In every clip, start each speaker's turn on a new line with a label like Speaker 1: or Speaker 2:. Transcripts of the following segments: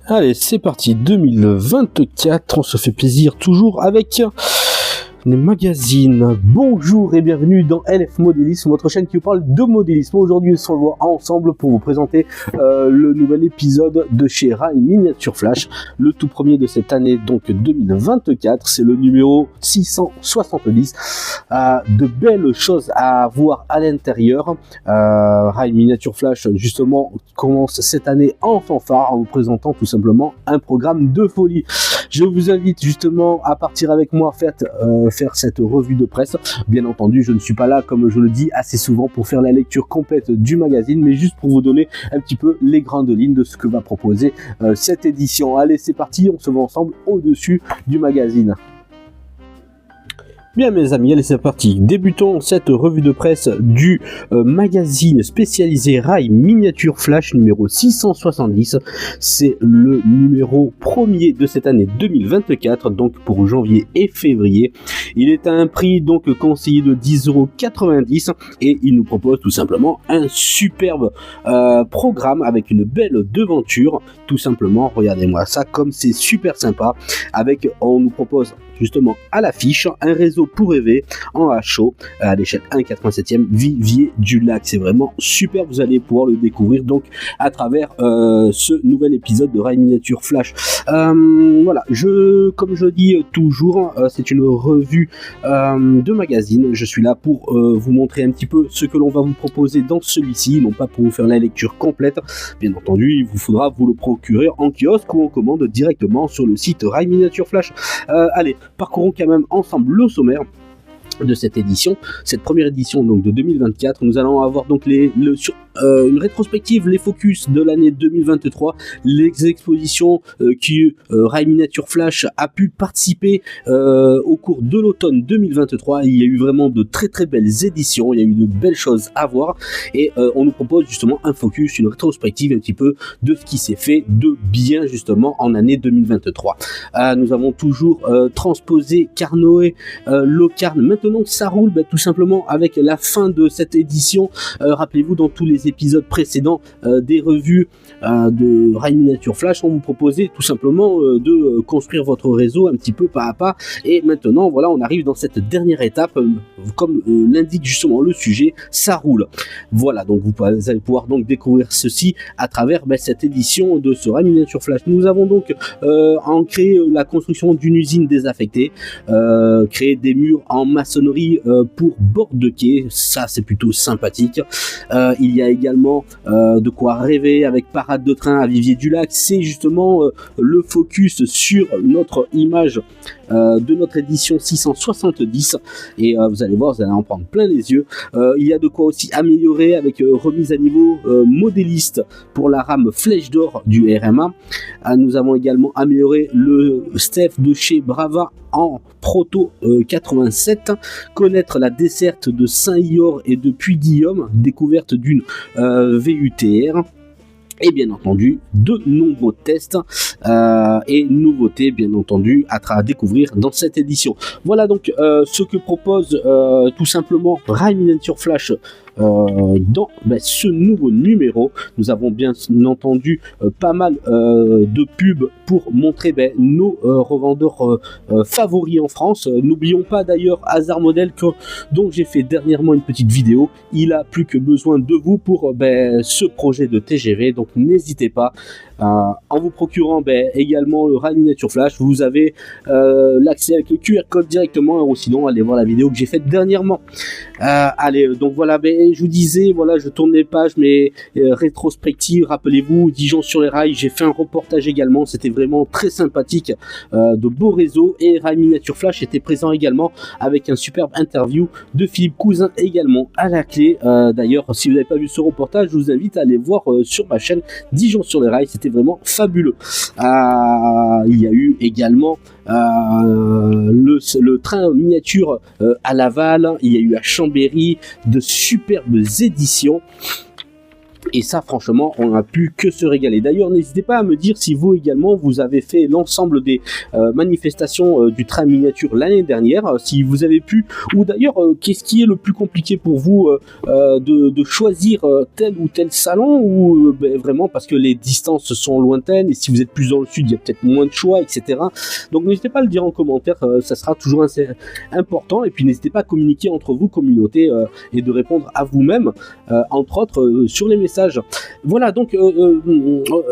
Speaker 1: Allez, c'est parti, 2024, on se fait plaisir toujours avec les magazines. Bonjour et bienvenue dans LF Modélisme, votre chaîne qui vous parle de modélisme. Aujourd'hui, on se revoit ensemble pour vous présenter le nouvel épisode de chez Rai Miniature Flash, le tout premier de cette année, donc 2024. C'est le numéro 670. De belles choses à voir à l'intérieur. Rai Miniature Flash, justement, commence cette année en fanfare en vous présentant tout simplement un programme de folie. Je vous invite justement à partir avec moi faire cette revue de presse. Bien entendu, je ne suis pas là, comme je le dis assez souvent, pour faire la lecture complète du magazine, mais juste pour vous donner un petit peu les grandes lignes de ce que va proposer cette édition. Allez, c'est parti, on se voit ensemble au-dessus du magazine. Bien mes amis, allez c'est parti. Débutons cette revue de presse du magazine spécialisé Rai Miniature Flash numéro 670. C'est le numéro premier de cette année 2024, donc pour janvier et février. Il est à un prix donc conseillé de 10,90€ et il nous propose tout simplement un superbe programme avec une belle devanture. Tout simplement, regardez-moi ça comme c'est super sympa. On nous propose justement à l'affiche un réseau pour rêver en HO à l'échelle 1/87e Vivier du Lac. C'est vraiment super, vous allez pouvoir le découvrir donc à travers ce nouvel épisode de Rai Miniature Flash. Voilà, comme je dis toujours, c'est une revue de magazine. Je suis là pour vous montrer un petit peu ce que l'on va vous proposer dans celui-ci, non pas pour vous faire la lecture complète. Bien entendu, il vous faudra vous le procurer en kiosque ou en commande directement sur le site Rai Miniature Flash. Allez, parcourons quand même ensemble le sommaire de cette édition, cette première édition donc de 2024. Nous allons avoir donc une rétrospective, les focus de l'année 2023, les expositions qui Rai Miniature Flash a pu participer au cours de l'automne 2023. Il y a eu vraiment de très très belles éditions, il y a eu de belles choses à voir et on nous propose justement un focus, une rétrospective un petit peu de ce qui s'est fait de bien justement en année 2023. Nous avons toujours transposé Carnoë, Locarn. Maintenant ça roule tout simplement avec la fin de cette édition. Rappelez-vous, dans tous les épisodes précédents des revues de Rai Miniature Flash, on vous proposait tout simplement de construire votre réseau un petit peu pas à pas, et maintenant voilà, on arrive dans cette dernière étape, comme l'indique justement le sujet, ça roule. Voilà, donc vous allez pouvoir donc découvrir ceci à travers cette édition de ce Rai Miniature Flash. Nous avons donc créé la construction d'une usine désaffectée, créer des murs en maçonnerie pour bord de quai, ça c'est plutôt sympathique. Il y a également de quoi rêver avec parade de train à Vivier du Lac. C'est justement le focus sur notre image de notre édition 670 et vous allez voir, vous allez en prendre plein les yeux. Il y a de quoi aussi améliorer avec remise à niveau modéliste pour la rame Flèche d'Or du RMA. Nous avons également amélioré le Steph de chez Brava en Proto 87, connaître la desserte de Saint-Ior et de Puy-Guillaume, découverte d'une VUTR. Et bien entendu, de nombreux tests et nouveautés, bien entendu, à découvrir dans cette édition. Voilà donc ce que propose tout simplement Rai Miniature Flash dans ce nouveau numéro. Nous avons bien entendu pas mal de pubs pour montrer nos revendeurs favoris en France. N'oublions pas d'ailleurs Hasard Model dont j'ai fait dernièrement une petite vidéo. Il a plus que besoin de vous pour ce projet de TGV, donc n'hésitez pas. En vous procurant également le Rai Miniature Flash, vous avez l'accès avec le QR code directement, ou sinon allez voir la vidéo que j'ai faite dernièrement. Allez, donc voilà, je vous disais, voilà, je tourne les pages, mais rétrospective, rappelez-vous, Dijon sur les rails, j'ai fait un reportage également, c'était vraiment très sympathique, de beaux réseaux, et Rai Miniature Flash était présent également avec un superbe interview de Philippe Cousin également à la clé. D'ailleurs, si vous n'avez pas vu ce reportage, je vous invite à aller voir sur ma chaîne Dijon sur les rails, c'était vraiment fabuleux. Il y a eu également le train miniature à Laval, il y a eu à Chambéry de superbes éditions. Et ça, franchement, on n'a pu que se régaler. D'ailleurs, n'hésitez pas à me dire si vous également, vous avez fait l'ensemble des manifestations du train miniature l'année dernière, si vous avez pu, ou d'ailleurs, qu'est-ce qui est le plus compliqué pour vous de choisir tel ou tel salon, ou vraiment parce que les distances sont lointaines, et si vous êtes plus dans le sud, il y a peut-être moins de choix, etc. Donc n'hésitez pas à le dire en commentaire, ça sera toujours assez important, et puis n'hésitez pas à communiquer entre vous, communauté, et de répondre à vous-même, entre autres, sur les messages. Voilà, donc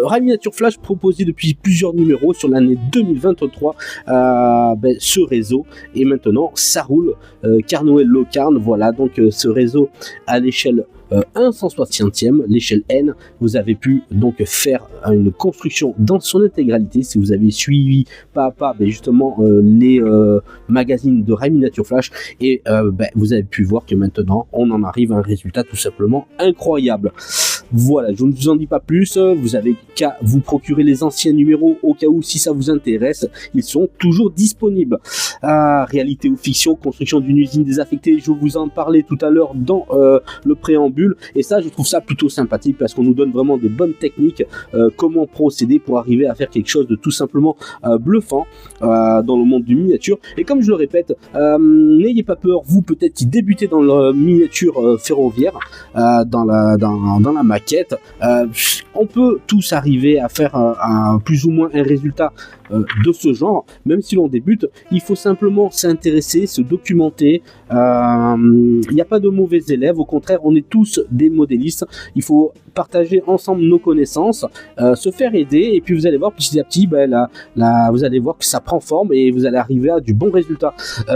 Speaker 1: Rail Miniature Flash proposé depuis plusieurs numéros sur l'année 2023, ce réseau, et maintenant ça roule, Carnoël Locarn, voilà, donc ce réseau à l'échelle 1/160e, l'échelle N, vous avez pu donc faire une construction dans son intégralité. Si vous avez suivi pas à pas justement les magazines de Rail Miniature Flash, et vous avez pu voir que maintenant on en arrive à un résultat tout simplement incroyable. Voilà, je ne vous en dis pas plus, vous avez qu'à vous procurer les anciens numéros au cas où, si ça vous intéresse, ils sont toujours disponibles. Réalité ou fiction, construction d'une usine désaffectée, je vous en parlais tout à l'heure dans le préambule, et ça je trouve ça plutôt sympathique parce qu'on nous donne vraiment des bonnes techniques, comment procéder pour arriver à faire quelque chose de tout simplement bluffant dans le monde du miniature. Et comme je le répète, n'ayez pas peur, vous peut-être qui débutez dans la miniature ferroviaire, dans la maquette, on peut tous arriver à faire plus ou moins un résultat de ce genre. Même si l'on débute, il faut simplement s'intéresser, se documenter. Il n'y a pas de mauvais élèves, au contraire, on est tous des modélistes. Il faut partager ensemble nos connaissances, se faire aider, et puis vous allez voir petit à petit, vous allez voir que ça prend forme et vous allez arriver à du bon résultat.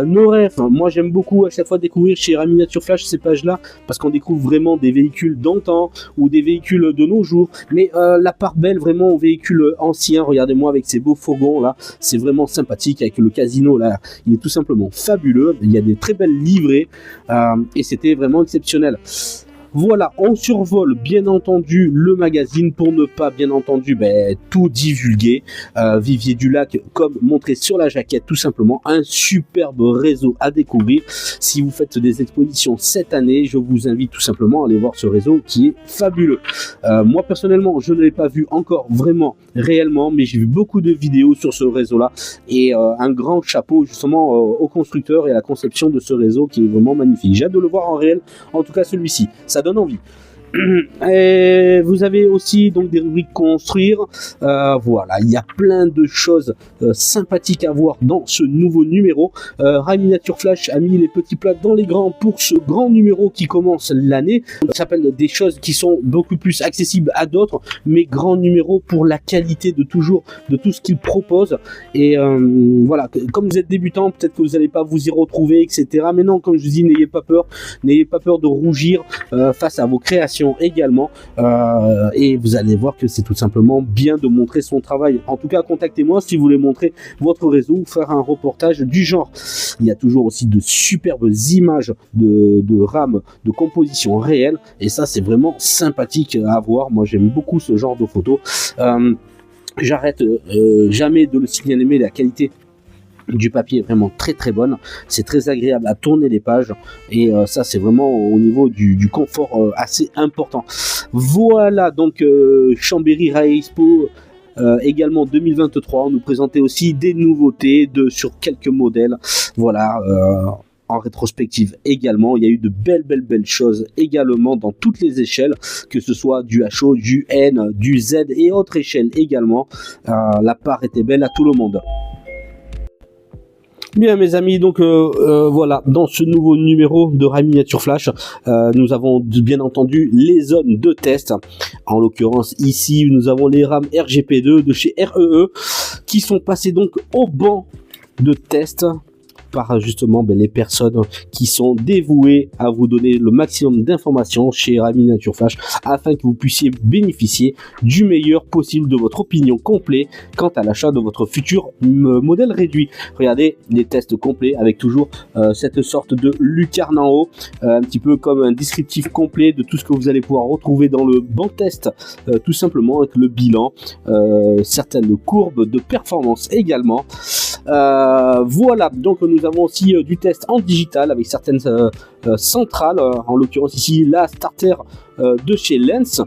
Speaker 1: Nos rêves, moi j'aime beaucoup à chaque fois découvrir chez Rail Miniature Flash ces pages-là, parce qu'on découvre vraiment des véhicules d'antan ou des véhicules de nos jours, mais la part belle vraiment aux véhicules anciens. Regardez-moi avec ces beaux fourgons là, c'est vraiment sympathique, avec le casino là, il est tout simplement fabuleux. Il y a des très belles livrées, et c'était vraiment exceptionnel. Voilà, on survole bien entendu le magazine pour ne pas bien entendu tout divulguer. Vivier du Lac, comme montré sur la jaquette, tout simplement un superbe réseau à découvrir. Si vous faites des expositions cette année, je vous invite tout simplement à aller voir ce réseau qui est fabuleux. Moi personnellement, je ne l'ai pas vu encore vraiment réellement, mais j'ai vu beaucoup de vidéos sur ce réseau-là, et un grand chapeau justement au constructeur et à la conception de ce réseau qui est vraiment magnifique. J'ai hâte de le voir en réel, en tout cas celui-ci. Ça donne envie. Et vous avez aussi donc des rubriques construire, voilà, il y a plein de choses sympathiques à voir dans ce nouveau numéro. Rail Miniature Flash a mis les petits plats dans les grands pour ce grand numéro qui commence l'année. Ça s'appelle des choses qui sont beaucoup plus accessibles à d'autres, mais grand numéro pour la qualité de tout ce qu'il propose. Et voilà, comme vous êtes débutant, peut-être que vous n'allez pas vous y retrouver, etc. Mais non, comme je vous dis, n'ayez pas peur de rougir face à vos créations également, et vous allez voir que c'est tout simplement bien de montrer son travail. En tout cas, contactez-moi si vous voulez montrer votre réseau ou faire un reportage du genre. Il y a toujours aussi de superbes images de rames, de composition réelle, et ça c'est vraiment sympathique à voir. Moi j'aime beaucoup ce genre de photos. J'arrête jamais de le signaler, mais la qualité du papier est vraiment très très bonne, c'est très agréable à tourner les pages, et ça c'est vraiment au niveau du confort assez important. Voilà, donc Chambéry Rail Expo également 2023, on nous présentait aussi des nouveautés sur quelques modèles, voilà. En rétrospective également, il y a eu de belles choses également dans toutes les échelles, que ce soit du HO, du N, du Z et autres échelles également. La part était belle à tout le monde. Bien mes amis, donc voilà, dans ce nouveau numéro de Rail Miniature Flash, nous avons bien entendu les zones de test. En l'occurrence ici, nous avons les rames RGP2 de chez REE qui sont passées donc au banc de test par justement les personnes qui sont dévouées à vous donner le maximum d'informations chez Rail Miniature Flash, afin que vous puissiez bénéficier du meilleur possible de votre opinion complète quant à l'achat de votre futur modèle réduit. Regardez les tests complets avec toujours cette sorte de lucarne en haut, un petit peu comme un descriptif complet de tout ce que vous allez pouvoir retrouver dans le banc test, tout simplement avec le bilan, certaines courbes de performance également. Voilà, donc nous avons aussi du test en digital avec certaines centrales, en l'occurrence ici la starter de chez Lens,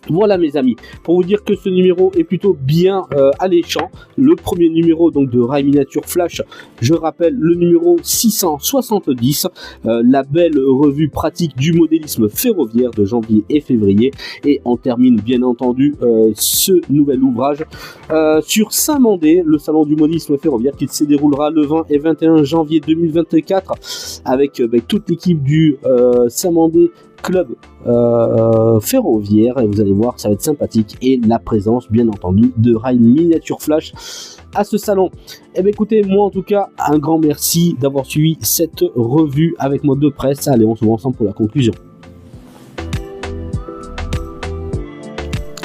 Speaker 1: Voilà mes amis, pour vous dire que ce numéro est plutôt bien alléchant. Le premier numéro donc de Rail Miniature Flash, je rappelle le numéro 670, la belle revue pratique du modélisme ferroviaire de janvier et février. Et on termine bien entendu ce nouvel ouvrage sur Saint-Mandé, le salon du modélisme ferroviaire qui se déroulera le 20 et 21 janvier 2024 avec toute l'équipe du Saint-Mandé Club ferroviaire, et vous allez voir, ça va être sympathique, et la présence bien entendu de Rail Miniature Flash à ce salon. Et bien écoutez, moi en tout cas, un grand merci d'avoir suivi cette revue avec moi de presse. Allez, on se voit ensemble pour la conclusion.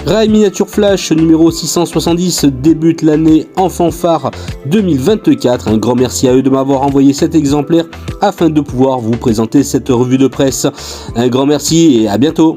Speaker 1: Rail Miniature Flash numéro 670 débute l'année en fanfare 2024. Un grand merci à eux de m'avoir envoyé cet exemplaire afin de pouvoir vous présenter cette revue de presse. Un grand merci et à bientôt.